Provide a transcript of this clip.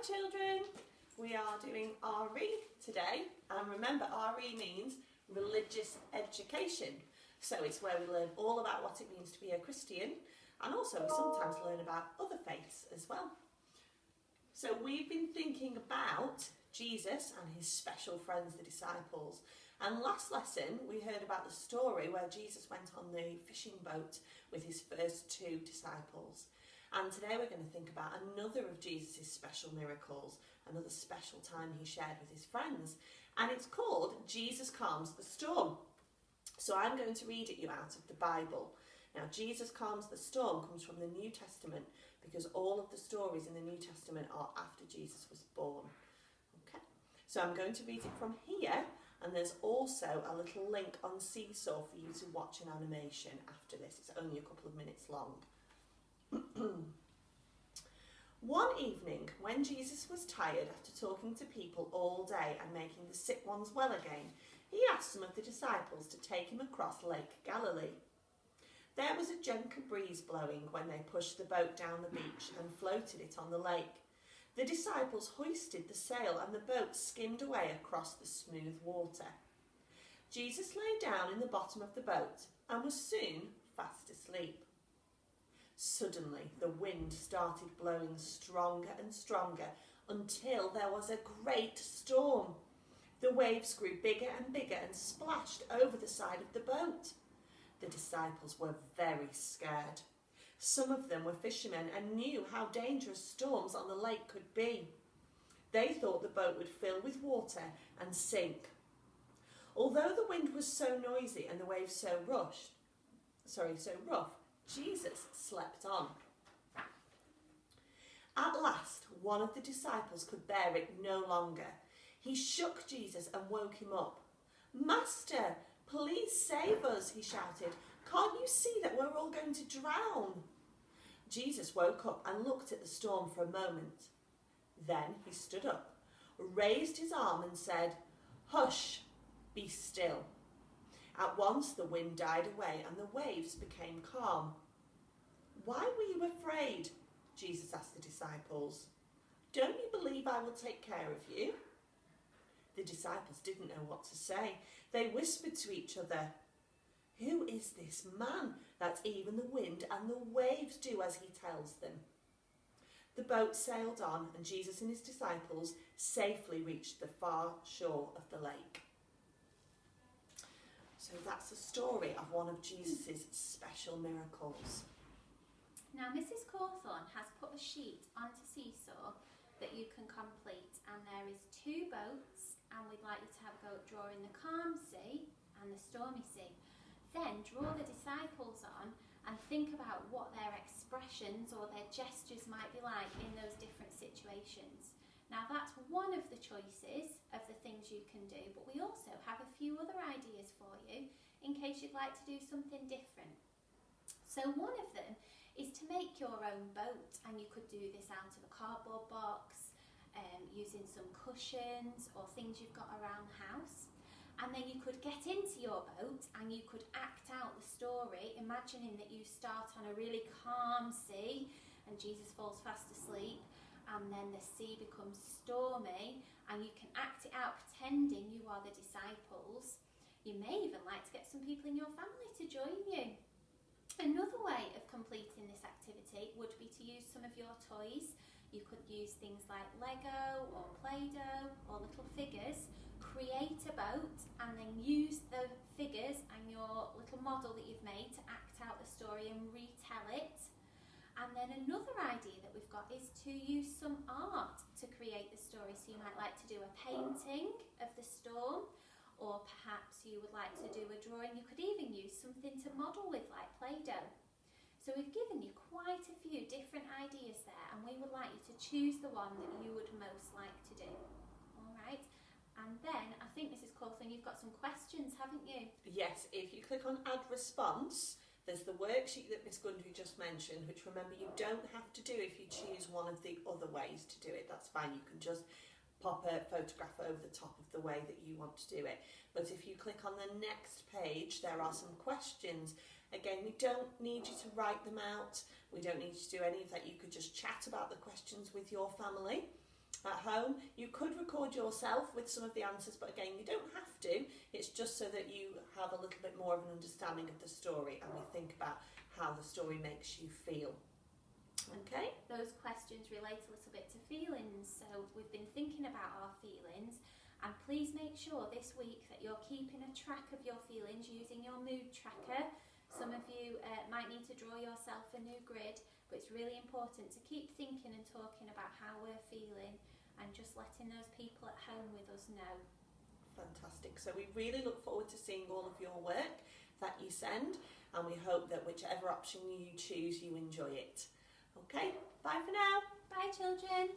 children, we are doing RE today, and remember RE means religious education, so it's where we learn all about what it means to be a Christian, and also we sometimes learn about other faiths as well. So we've been thinking about Jesus and his special friends, the disciples, and last lesson we heard about the story where Jesus went on the fishing boat with his first two disciples. And today we're going to think about another of Jesus' special miracles, another special time he shared with his friends. And it's called Jesus Calms the Storm. So I'm going to read it you out of the Bible. Now, Jesus Calms the Storm comes from the New Testament because all of the stories in the New Testament are after Jesus was born. Okay, so I'm going to read it from here, and there's also a little link on Seesaw for you to watch an animation after this. It's only a couple of minutes long. One evening, when Jesus was tired after talking to people all day and making the sick ones well again, he asked some of the disciples to take him across Lake Galilee. There was a gentle breeze blowing when they pushed the boat down the beach and floated it on the lake. The disciples hoisted the sail and the boat skimmed away across the smooth water. Jesus lay down in the bottom of the boat and was soon fast asleep. Suddenly, the wind started blowing stronger and stronger until there was a great storm. The waves grew bigger and bigger and splashed over the side of the boat. The disciples were very scared. Some of them were fishermen and knew how dangerous storms on the lake could be. They thought the boat would fill with water and sink. Although the wind was so noisy and the waves so rough, Jesus slept on. At last, one of the disciples could bear it no longer. He shook Jesus and woke him up. "Master, please save us," he shouted. "Can't you see that we're all going to drown?" Jesus woke up and looked at the storm for a moment. Then he stood up, raised his arm and said, "Hush, be still." At once the wind died away and the waves became calm. "Why were you afraid?" Jesus asked the disciples. "Don't you believe I will take care of you?" The disciples didn't know what to say. They whispered to each other, "Who is this man that even the wind and the waves do as he tells them?" The boat sailed on and Jesus and his disciples safely reached the far shore of the lake. So that's the story of one of Jesus' special miracles. Now Mrs. Cawthorne has put a sheet onto Seesaw that you can complete, and there is two boats, and we'd like you to have a go at drawing the calm sea and the stormy sea. Then draw the disciples on and think about what their expressions or their gestures might be like in those different situations. Now that's one of the choices of the things you can do, but we also have a few other ideas for you in case you'd like to do something different. So one of them is to make your own boat, and you could do this out of a cardboard box, using some cushions or things you've got around the house. And then you could get into your boat and you could act out the story, imagining that you start on a really calm sea and Jesus falls fast asleep, and then the sea becomes stormy and you can act it out pretending you are the disciples. You may even like to get some people in your family to join you. Another way of completing this activity would be to use some of your toys. You could use things like Lego or Play-Doh or little figures. Create a boat and then use the figures and your little model that you've made to act out the story and retell it. And then another idea that we've got is to use some art to create the story. So you might like to do a painting of the storm, or perhaps you would like to do a drawing. You could even use something to model with, like Play-Doh. So we've given you quite a few different ideas there, and we would like you to choose the one that you would most like to do. All right. And then I think, Mrs. Cawthorne, you've got some questions, haven't you? Yes, if you click on Add Response, there's the worksheet that Miss Gundry just mentioned, which remember you don't have to do if you choose one of the other ways to do it. That's fine, you can just pop a photograph over the top of the way that you want to do it. But if you click on the next page, there are some questions. Again, we don't need you to write them out. We don't need you to do any of that. You could just chat about the questions with your family. at home. You could record yourself with some of the answers, but again, you don't have to. It's just so that you have a little bit more of an understanding of the story and we think about how the story makes you feel. Okay? Those questions relate a little bit to feelings, so we've been thinking about our feelings, and please make sure this week that you're keeping a track of your feelings using your mood tracker. Some of you might need to draw yourself a new grid, but it's really important to keep thinking and talking about how we're feeling and just letting those people at home with us know. Fantastic. So we really look forward to seeing all of your work that you send, and we hope that whichever option you choose, you enjoy it. Okay, bye for now. Bye, children.